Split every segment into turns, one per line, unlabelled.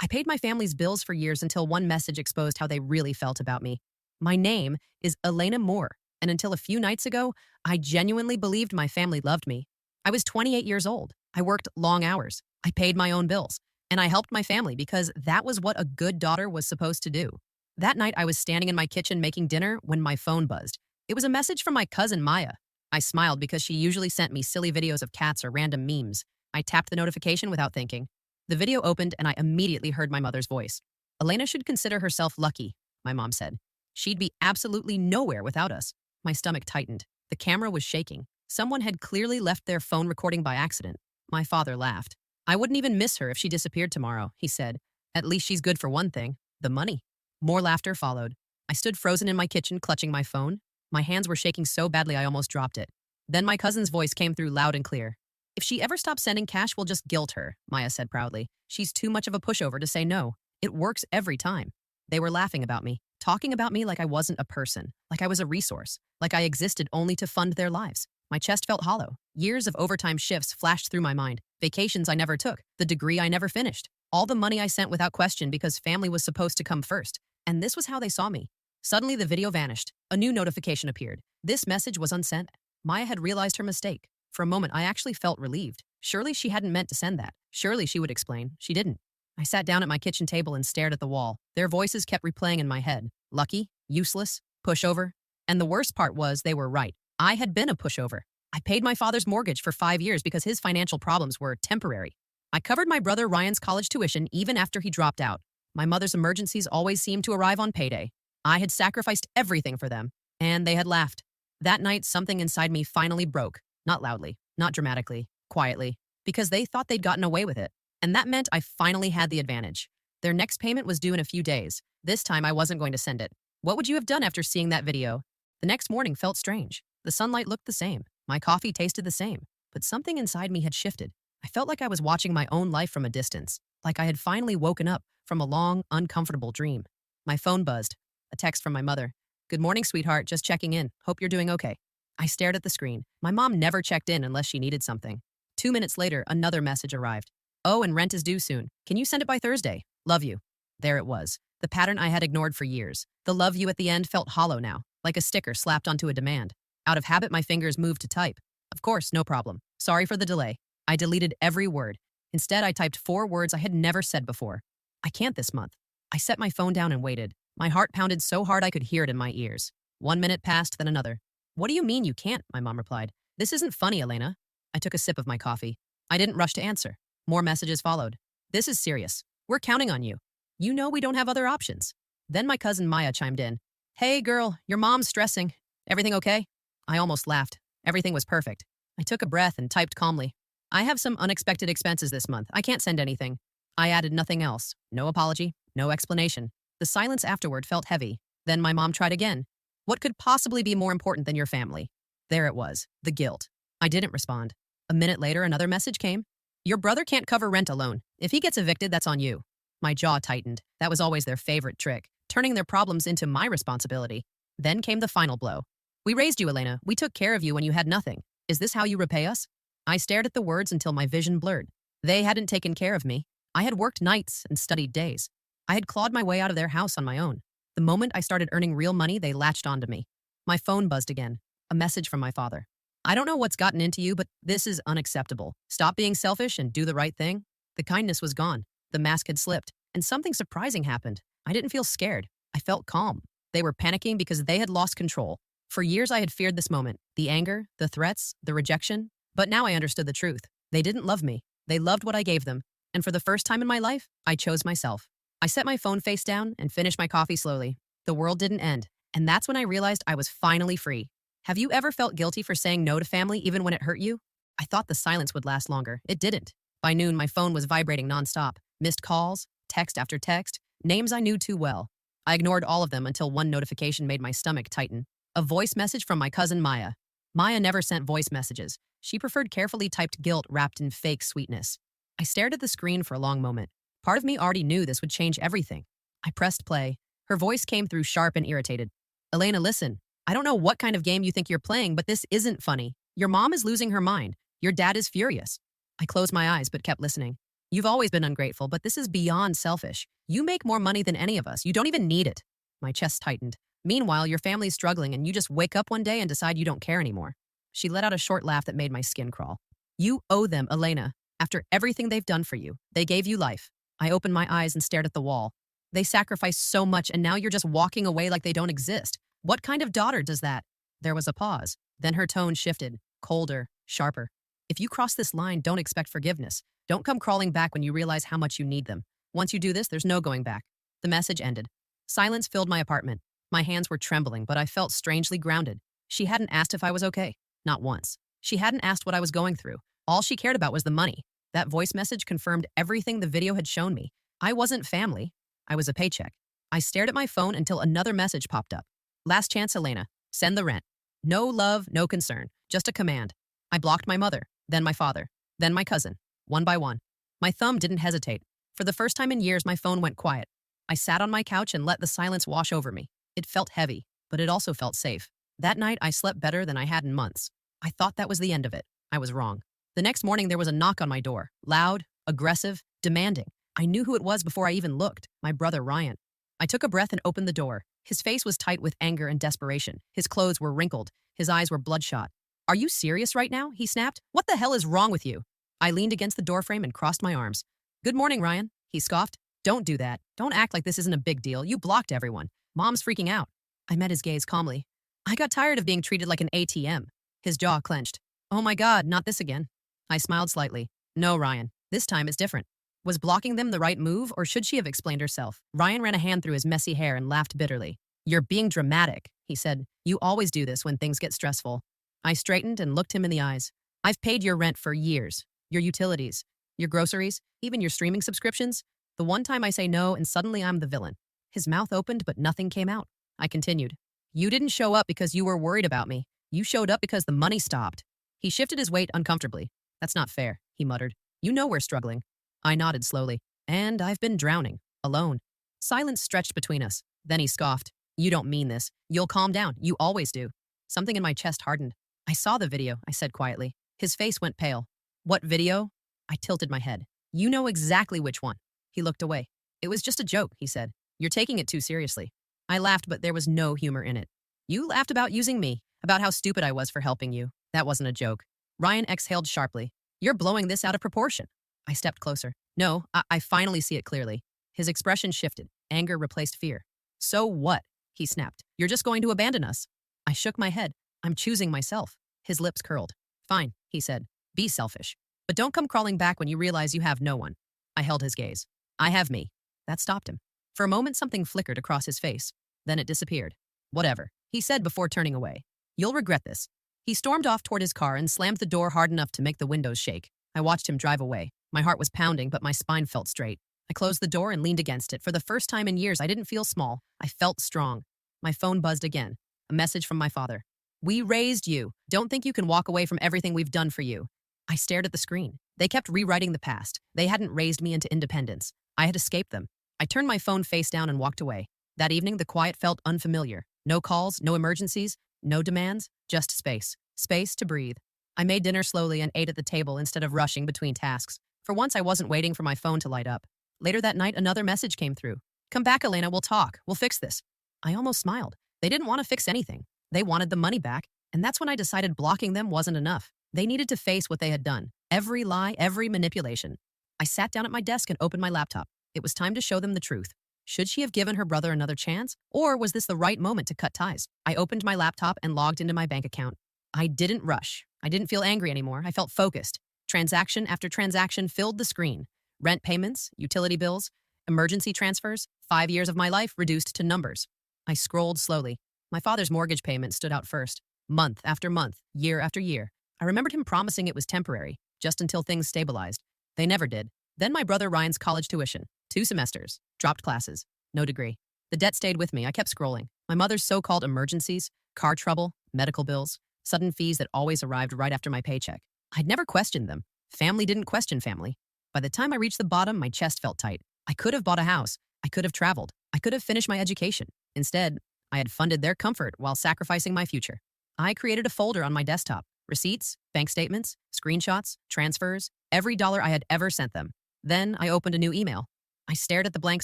I paid my family's bills for years until one message exposed how they really felt about me. My name is Elena Moore, and until a few nights ago, I genuinely believed my family loved me. I was 28 years old. I worked long hours. I paid my own bills. And I helped my family because that was what a good daughter was supposed to do. That night, I was standing in my kitchen making dinner when my phone buzzed. It was a message from my cousin Maya. I smiled because she usually sent me silly videos of cats or random memes. I tapped the notification without thinking. The video opened and I immediately heard my mother's voice. Elena should consider herself lucky, my mom said. She'd be absolutely nowhere without us. My stomach tightened. The camera was shaking. Someone had clearly left their phone recording by accident. My father laughed. I wouldn't even miss her if she disappeared tomorrow, he said. At least she's good for one thing, the money. More laughter followed. I stood frozen in my kitchen, clutching my phone. My hands were shaking so badly I almost dropped it. Then my cousin's voice came through loud and clear. If she ever stops sending cash, we'll just guilt her, Maya said proudly. She's too much of a pushover to say no. It works every time. They were laughing about me, talking about me like I wasn't a person, like I was a resource, like I existed only to fund their lives. My chest felt hollow. Years of overtime shifts flashed through my mind. Vacations I never took, the degree I never finished, all the money I sent without question because family was supposed to come first. And this was how they saw me. Suddenly the video vanished. A new notification appeared. This message was unsent. Maya had realized her mistake. For a moment, I actually felt relieved. Surely she hadn't meant to send that. Surely she would explain. She didn't. I sat down at my kitchen table and stared at the wall. Their voices kept replaying in my head. Lucky, useless, pushover. And the worst part was they were right. I had been a pushover. I paid my father's mortgage for 5 years because his financial problems were temporary. I covered my brother Ryan's college tuition even after he dropped out. My mother's emergencies always seemed to arrive on payday. I had sacrificed everything for them, and they had laughed. That night, something inside me finally broke. Not loudly, not dramatically, quietly, because they thought they'd gotten away with it. And that meant I finally had the advantage. Their next payment was due in a few days. This time, I wasn't going to send it. What would you have done after seeing that video? The next morning felt strange. The sunlight looked the same. My coffee tasted the same. But something inside me had shifted. I felt like I was watching my own life from a distance, like I had finally woken up from a long, uncomfortable dream. My phone buzzed. A text from my mother. Good morning, sweetheart. Just checking in. Hope you're doing okay. I stared at the screen. My mom never checked in unless she needed something. 2 minutes later, another message arrived. Oh, and rent is due soon. Can you send it by Thursday? Love you. There it was. The pattern I had ignored for years. The love you at the end felt hollow now, like a sticker slapped onto a demand. Out of habit, my fingers moved to type. Of course, no problem. Sorry for the delay. I deleted every word. Instead, I typed 4 words I had never said before. I can't this month. I set my phone down and waited. My heart pounded so hard I could hear it in my ears. 1 minute passed, then another. What do you mean you can't? My mom replied. This isn't funny, Elena. I took a sip of my coffee. I didn't rush to answer. More messages followed. This is serious. We're counting on you. You know we don't have other options. Then my cousin Maya chimed in. Hey, girl, your mom's stressing. Everything okay? I almost laughed. Everything was perfect. I took a breath and typed calmly. I have some unexpected expenses this month. I can't send anything. I added nothing else. No apology, no explanation. The silence afterward felt heavy. Then my mom tried again. What could possibly be more important than your family? There it was, the guilt. I didn't respond. A minute later, another message came. Your brother can't cover rent alone. If he gets evicted, that's on you. My jaw tightened. That was always their favorite trick, turning their problems into my responsibility. Then came the final blow. We raised you, Elena. We took care of you when you had nothing. Is this how you repay us? I stared at the words until my vision blurred. They hadn't taken care of me. I had worked nights and studied days. I had clawed my way out of their house on my own. The moment I started earning real money, they latched onto me. My phone buzzed again. A message from my father. I don't know what's gotten into you, but this is unacceptable. Stop being selfish and do the right thing. The kindness was gone. The mask had slipped, and something surprising happened. I didn't feel scared. I felt calm. They were panicking because they had lost control. For years, I had feared this moment. The anger, the threats, the rejection. But now I understood the truth. They didn't love me. They loved what I gave them. And for the first time in my life, I chose myself. I set my phone face down and finished my coffee slowly. The world didn't end. And that's when I realized I was finally free. Have you ever felt guilty for saying no to family even when it hurt you? I thought the silence would last longer. It didn't. By noon, my phone was vibrating nonstop. Missed calls, text after text, names I knew too well. I ignored all of them until one notification made my stomach tighten. A voice message from my cousin Maya. Maya never sent voice messages. She preferred carefully typed guilt wrapped in fake sweetness. I stared at the screen for a long moment. Part of me already knew this would change everything. I pressed play. Her voice came through sharp and irritated. Elena, listen. I don't know what kind of game you think you're playing, but this isn't funny. Your mom is losing her mind. Your dad is furious. I closed my eyes but kept listening. You've always been ungrateful, but this is beyond selfish. You make more money than any of us. You don't even need it. My chest tightened. Meanwhile, your family's struggling and you just wake up one day and decide you don't care anymore. She let out a short laugh that made my skin crawl. You owe them, Elena. After everything they've done for you, they gave you life. I opened my eyes and stared at the wall. They sacrificed so much and now you're just walking away like they don't exist. What kind of daughter does that? There was a pause. Then her tone shifted, colder, sharper. If you cross this line, don't expect forgiveness. Don't come crawling back when you realize how much you need them. Once you do this, there's no going back. The message ended. Silence filled my apartment. My hands were trembling, but I felt strangely grounded. She hadn't asked if I was okay. Not once. She hadn't asked what I was going through. All she cared about was the money. That voice message confirmed everything the video had shown me. I wasn't family. I was a paycheck. I stared at my phone until another message popped up. Last chance, Elena. Send the rent. No love, no concern. Just a command. I blocked my mother, then my father, then my cousin, one by one. My thumb didn't hesitate. For the first time in years, my phone went quiet. I sat on my couch and let the silence wash over me. It felt heavy, but it also felt safe. That night, I slept better than I had in months. I thought that was the end of it. I was wrong. The next morning, there was a knock on my door. Loud, aggressive, demanding. I knew who it was before I even looked. My brother, Ryan. I took a breath and opened the door. His face was tight with anger and desperation. His clothes were wrinkled. His eyes were bloodshot. Are you serious right now? He snapped. What the hell is wrong with you? I leaned against the doorframe and crossed my arms. Good morning, Ryan. He scoffed. Don't do that. Don't act like this isn't a big deal. You blocked everyone. Mom's freaking out. I met his gaze calmly. I got tired of being treated like an ATM. His jaw clenched. Oh my God, not this again. I smiled slightly. No, Ryan. This time it's different. Was blocking them the right move, or should she have explained herself? Ryan ran a hand through his messy hair and laughed bitterly. You're being dramatic, he said. You always do this when things get stressful. I straightened and looked him in the eyes. I've paid your rent for years. Your utilities. Your groceries. Even your streaming subscriptions. The one time I say no and suddenly I'm the villain. His mouth opened but nothing came out. I continued. You didn't show up because you were worried about me. You showed up because the money stopped. He shifted his weight uncomfortably. That's not fair, he muttered. You know we're struggling. I nodded slowly. And I've been drowning. Alone. Silence stretched between us. Then he scoffed. You don't mean this. You'll calm down. You always do. Something in my chest hardened. I saw the video, I said quietly. His face went pale. What video? I tilted my head. You know exactly which one. He looked away. It was just a joke, he said. You're taking it too seriously. I laughed, but there was no humor in it. You laughed about using me, about how stupid I was for helping you. That wasn't a joke. Ryan exhaled sharply. You're blowing this out of proportion. I stepped closer. No, I finally see it clearly. His expression shifted. Anger replaced fear. So what? He snapped. You're just going to abandon us. I shook my head. I'm choosing myself. His lips curled. Fine, he said. Be selfish. But don't come crawling back when you realize you have no one. I held his gaze. I have me. That stopped him. For a moment, something flickered across his face. Then it disappeared. Whatever, he said before turning away. You'll regret this. He stormed off toward his car and slammed the door hard enough to make the windows shake. I watched him drive away. My heart was pounding, but my spine felt straight. I closed the door and leaned against it. For the first time in years, I didn't feel small. I felt strong. My phone buzzed again. A message from my father. We raised you. Don't think you can walk away from everything we've done for you. I stared at the screen. They kept rewriting the past. They hadn't raised me into independence. I had escaped them. I turned my phone face down and walked away. That evening, the quiet felt unfamiliar. No calls, no emergencies, no demands, just space. Space to breathe. I made dinner slowly and ate at the table instead of rushing between tasks. For once, I wasn't waiting for my phone to light up. Later that night, another message came through. Come back, Elena, we'll talk. We'll fix this. I almost smiled. They didn't want to fix anything. They wanted the money back, and that's when I decided blocking them wasn't enough. They needed to face what they had done. Every lie, every manipulation. I sat down at my desk and opened my laptop. It was time to show them the truth. Should she have given her brother another chance? Or was this the right moment to cut ties? I opened my laptop and logged into my bank account. I didn't rush. I didn't feel angry anymore. I felt focused. Transaction after transaction filled the screen. Rent payments, utility bills, emergency transfers, 5 years of my life reduced to numbers. I scrolled slowly. My father's mortgage payment stood out first. Month after month, year after year. I remembered him promising it was temporary, just until things stabilized. They never did. Then my brother Ryan's college tuition. 2 semesters. Dropped classes. No degree. The debt stayed with me. I kept scrolling. My mother's so-called emergencies, car trouble, medical bills, sudden fees that always arrived right after my paycheck. I'd never questioned them. Family didn't question family. By the time I reached the bottom, my chest felt tight. I could have bought a house. I could have traveled. I could have finished my education. Instead, I had funded their comfort while sacrificing my future. I created a folder on my desktop. Receipts, bank statements, screenshots, transfers, every dollar I had ever sent them. Then I opened a new email. I stared at the blank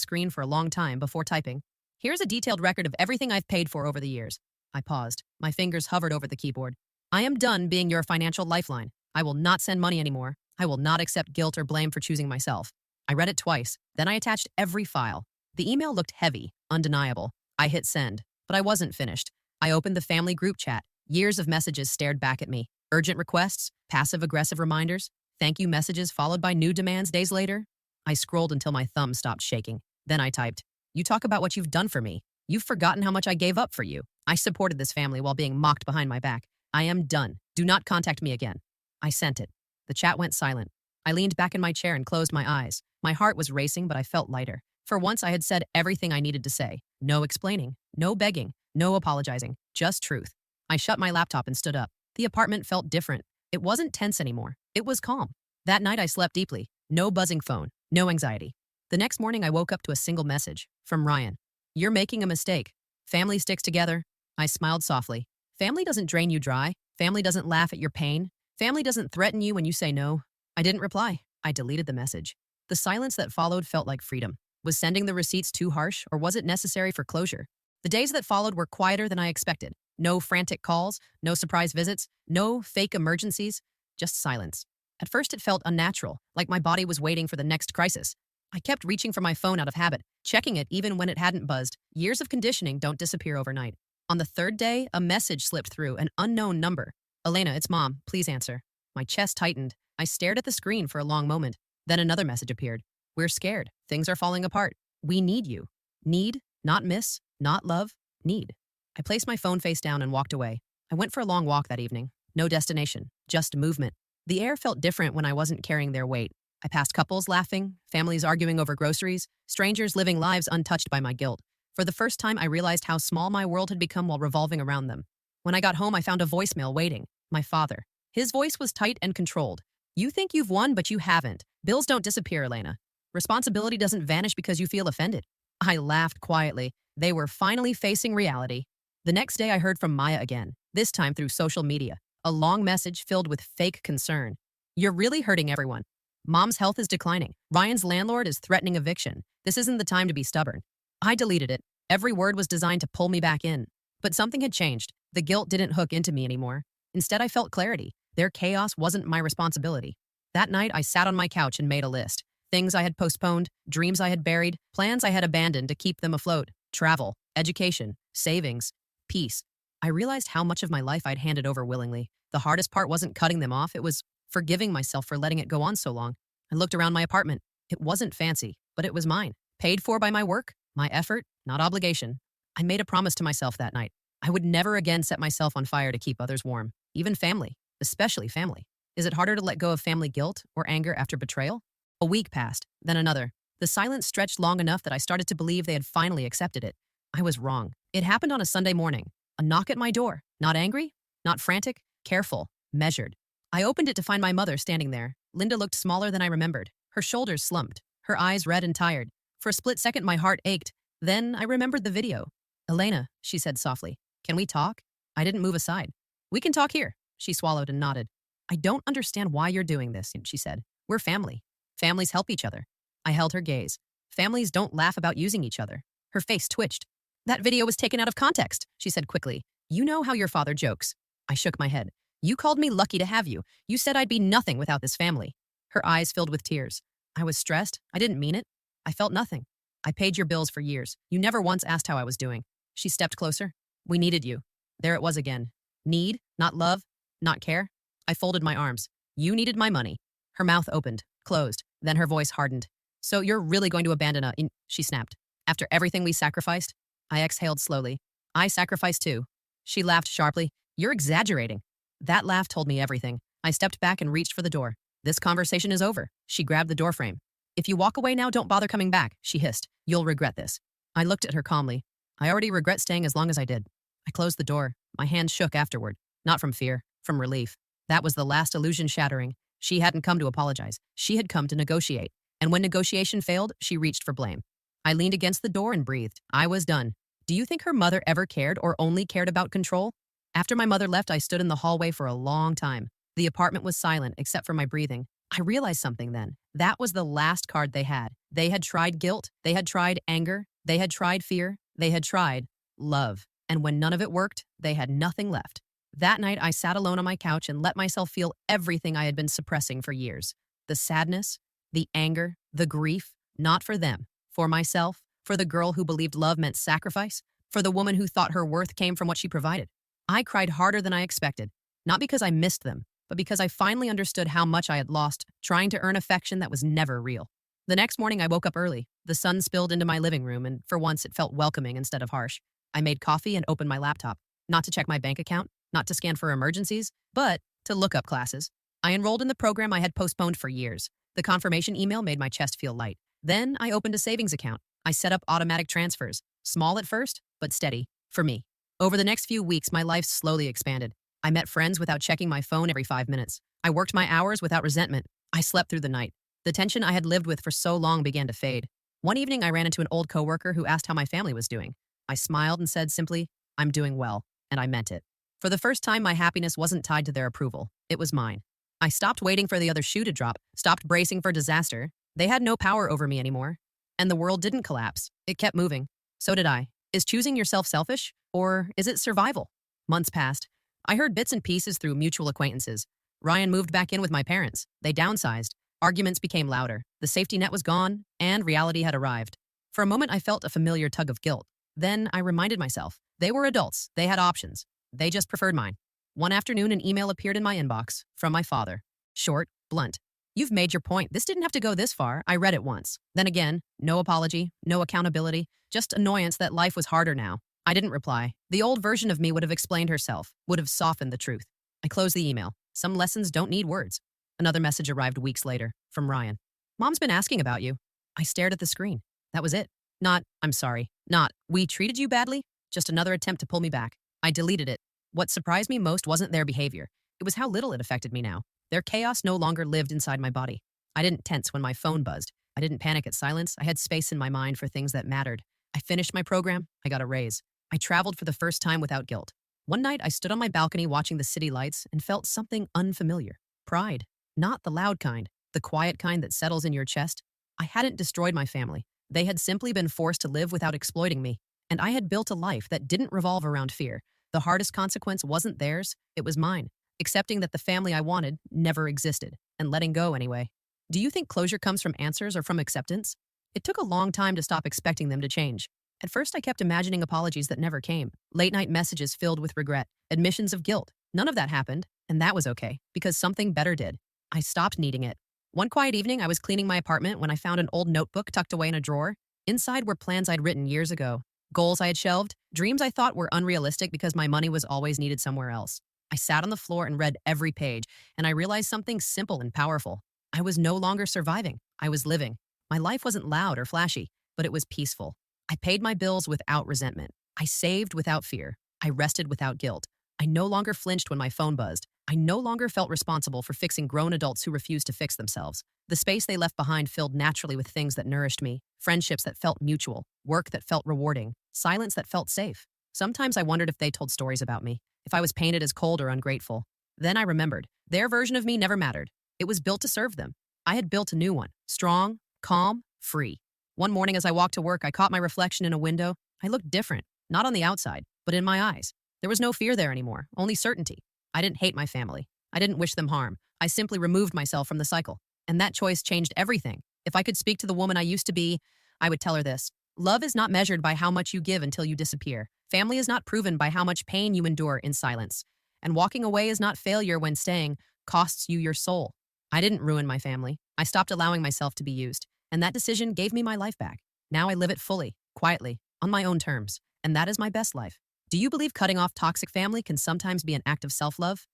screen for a long time before typing. Here's a detailed record of everything I've paid for over the years. I paused. My fingers hovered over the keyboard. I am done being your financial lifeline. I will not send money anymore. I will not accept guilt or blame for choosing myself. I read it twice. Then I attached every file. The email looked heavy, undeniable. I hit send, but I wasn't finished. I opened the family group chat. Years of messages stared back at me. Urgent requests, passive-aggressive reminders, thank you messages followed by new demands days later. I scrolled until my thumb stopped shaking. Then I typed, "You talk about what you've done for me. You've forgotten how much I gave up for you. I supported this family while being mocked behind my back. I am done. Do not contact me again." I sent it. The chat went silent. I leaned back in my chair and closed my eyes. My heart was racing, but I felt lighter. For once, I had said everything I needed to say. No explaining, no begging, no apologizing, just truth. I shut my laptop and stood up. The apartment felt different. It wasn't tense anymore. It was calm. That night, I slept deeply. No buzzing phone, no anxiety. The next morning, I woke up to a single message from Ryan. "You're making a mistake. Family sticks together." I smiled softly. Family doesn't drain you dry. Family doesn't laugh at your pain. Family doesn't threaten you when you say no. I didn't reply. I deleted the message. The silence that followed felt like freedom. Was sending the receipts too harsh, or was it necessary for closure? The days that followed were quieter than I expected. No frantic calls, no surprise visits, no fake emergencies, just silence. At first it felt unnatural, like my body was waiting for the next crisis. I kept reaching for my phone out of habit, checking it even when it hadn't buzzed. Years of conditioning don't disappear overnight. On the third day, a message slipped through, an unknown number. "Elena, it's Mom. Please answer." My chest tightened. I stared at the screen for a long moment. Then another message appeared. "We're scared. Things are falling apart. We need you." Need, not miss, not love, need. I placed my phone face down and walked away. I went for a long walk that evening. No destination, just movement. The air felt different when I wasn't carrying their weight. I passed couples laughing, families arguing over groceries, strangers living lives untouched by my guilt. For the first time, I realized how small my world had become while revolving around them. When I got home, I found a voicemail waiting. My father. His voice was tight and controlled. "You think you've won, but you haven't. Bills don't disappear, Elena. Responsibility doesn't vanish because you feel offended." I laughed quietly. They were finally facing reality. The next day, I heard from Maya again, this time through social media. A long message filled with fake concern. "You're really hurting everyone. Mom's health is declining. Ryan's landlord is threatening eviction. This isn't the time to be stubborn." I deleted it. Every word was designed to pull me back in. But something had changed. The guilt didn't hook into me anymore. Instead, I felt clarity. Their chaos wasn't my responsibility. That night, I sat on my couch and made a list. Things I had postponed, dreams I had buried, plans I had abandoned to keep them afloat. Travel, education, savings, peace. I realized how much of my life I'd handed over willingly. The hardest part wasn't cutting them off, it was forgiving myself for letting it go on so long. I looked around my apartment. It wasn't fancy, but it was mine. Paid for by my work, my effort, not obligation. I made a promise to myself that night. I would never again set myself on fire to keep others warm, even family, especially family. Is it harder to let go of family guilt or anger after betrayal? A week passed, then another. The silence stretched long enough that I started to believe they had finally accepted it. I was wrong. It happened on a Sunday morning. A knock at my door. Not angry, not frantic, careful, measured. I opened it to find my mother standing there. Linda looked smaller than I remembered. Her shoulders slumped, her eyes red and tired. For a split second, my heart ached. Then I remembered the video. "Elena," she said softly, "can we talk?" I didn't move aside. "We can talk here." She swallowed and nodded. "I don't understand why you're doing this," she said. "We're family. Families help each other." I held her gaze. "Families don't laugh about using each other." Her face twitched. "That video was taken out of context," she said quickly. "You know how your father jokes." I shook my head. "You called me lucky to have you. You said I'd be nothing without this family." Her eyes filled with tears. I was stressed. I didn't mean it. I felt nothing. "I paid your bills for years. You never once asked how I was doing." She stepped closer. "We needed you." There it was again. Need, not love, not care. I folded my arms. "You needed my money." Her mouth opened, closed. Then her voice hardened. "So you're really going to abandon she snapped. "After everything we sacrificed?" I exhaled slowly. "I sacrificed too." She laughed sharply. "You're exaggerating." That laugh told me everything. I stepped back and reached for the door. "This conversation is over." She grabbed the doorframe. "If you walk away now, don't bother coming back," she hissed. "You'll regret this." I looked at her calmly. I already regret staying as long as I did. I closed the door. My hand shook afterward. Not from fear, from relief. That was the last illusion shattering. She hadn't come to apologize. She had come to negotiate. And when negotiation failed, she reached for blame. I leaned against the door and breathed. I was done. Do you think her mother ever cared or only cared about control? After my mother left, I stood in the hallway for a long time. The apartment was silent except for my breathing. I realized something then. That was the last card they had. They had tried guilt, they had tried anger, they had tried fear, they had tried love. And when none of it worked, they had nothing left. That night, I sat alone on my couch and let myself feel everything I had been suppressing for years. The sadness, the anger, the grief, not for them, for myself, for the girl who believed love meant sacrifice, for the woman who thought her worth came from what she provided. I cried harder than I expected, not because I missed them, but because I finally understood how much I had lost trying to earn affection that was never real. The next morning, I woke up early. The sun spilled into my living room, and for once, it felt welcoming instead of harsh. I made coffee and opened my laptop, not to check my bank account, not to scan for emergencies, but to look up classes. I enrolled in the program I had postponed for years. The confirmation email made my chest feel light. Then I opened a savings account. I set up automatic transfers, small at first, but steady, for me. Over the next few weeks, my life slowly expanded. I met friends without checking my phone every 5 minutes. I worked my hours without resentment. I slept through the night. The tension I had lived with for so long began to fade. One evening, I ran into an old coworker who asked how my family was doing. I smiled and said simply, "I'm doing well," and I meant it. For the first time, my happiness wasn't tied to their approval. It was mine. I stopped waiting for the other shoe to drop, stopped bracing for disaster. They had no power over me anymore. And the world didn't collapse. It kept moving. So did I. Is choosing yourself selfish? Or is it survival? Months passed. I heard bits and pieces through mutual acquaintances. Ryan moved back in with my parents. They downsized. Arguments became louder. The safety net was gone, and reality had arrived. For a moment, I felt a familiar tug of guilt. Then I reminded myself, they were adults. They had options. They just preferred mine. One afternoon, an email appeared in my inbox from my father. Short, blunt. "You've made your point. This didn't have to go this far." I read it once. Then again, no apology, no accountability, just annoyance that life was harder now. I didn't reply. The old version of me would have explained herself, would have softened the truth. I closed the email. Some lessons don't need words. Another message arrived weeks later, from Ryan. "Mom's been asking about you." I stared at the screen. That was it. Not, "I'm sorry." Not, "We treated you badly." Just another attempt to pull me back. I deleted it. What surprised me most wasn't their behavior. It was how little it affected me now. Their chaos no longer lived inside my body. I didn't tense when my phone buzzed. I didn't panic at silence. I had space in my mind for things that mattered. I finished my program. I got a raise. I traveled for the first time without guilt. One night, I stood on my balcony watching the city lights and felt something unfamiliar. Pride. Not the loud kind, the quiet kind that settles in your chest. I hadn't destroyed my family. They had simply been forced to live without exploiting me. And I had built a life that didn't revolve around fear. The hardest consequence wasn't theirs, it was mine. Accepting that the family I wanted never existed, and letting go anyway. Do you think closure comes from answers or from acceptance? It took a long time to stop expecting them to change. At first, I kept imagining apologies that never came, late-night messages filled with regret, admissions of guilt. None of that happened, and that was okay, because something better did. I stopped needing it. One quiet evening, I was cleaning my apartment when I found an old notebook tucked away in a drawer. Inside were plans I'd written years ago, goals I had shelved, dreams I thought were unrealistic because my money was always needed somewhere else. I sat on the floor and read every page, and I realized something simple and powerful. I was no longer surviving. I was living. My life wasn't loud or flashy, but it was peaceful. I paid my bills without resentment. I saved without fear. I rested without guilt. I no longer flinched when my phone buzzed. I no longer felt responsible for fixing grown adults who refused to fix themselves. The space they left behind filled naturally with things that nourished me, friendships that felt mutual, work that felt rewarding, silence that felt safe. Sometimes I wondered if they told stories about me, if I was painted as cold or ungrateful. Then I remembered, their version of me never mattered. It was built to serve them. I had built a new one, strong, calm, free. One morning as I walked to work, I caught my reflection in a window. I looked different, not on the outside, but in my eyes. There was no fear there anymore, only certainty. I didn't hate my family. I didn't wish them harm. I simply removed myself from the cycle. And that choice changed everything. If I could speak to the woman I used to be, I would tell her this. Love is not measured by how much you give until you disappear. Family is not proven by how much pain you endure in silence. And walking away is not failure when staying costs you your soul. I didn't ruin my family. I stopped allowing myself to be used. And that decision gave me my life back. Now I live it fully, quietly, on my own terms. And that is my best life. Do you believe cutting off toxic family can sometimes be an act of self-love?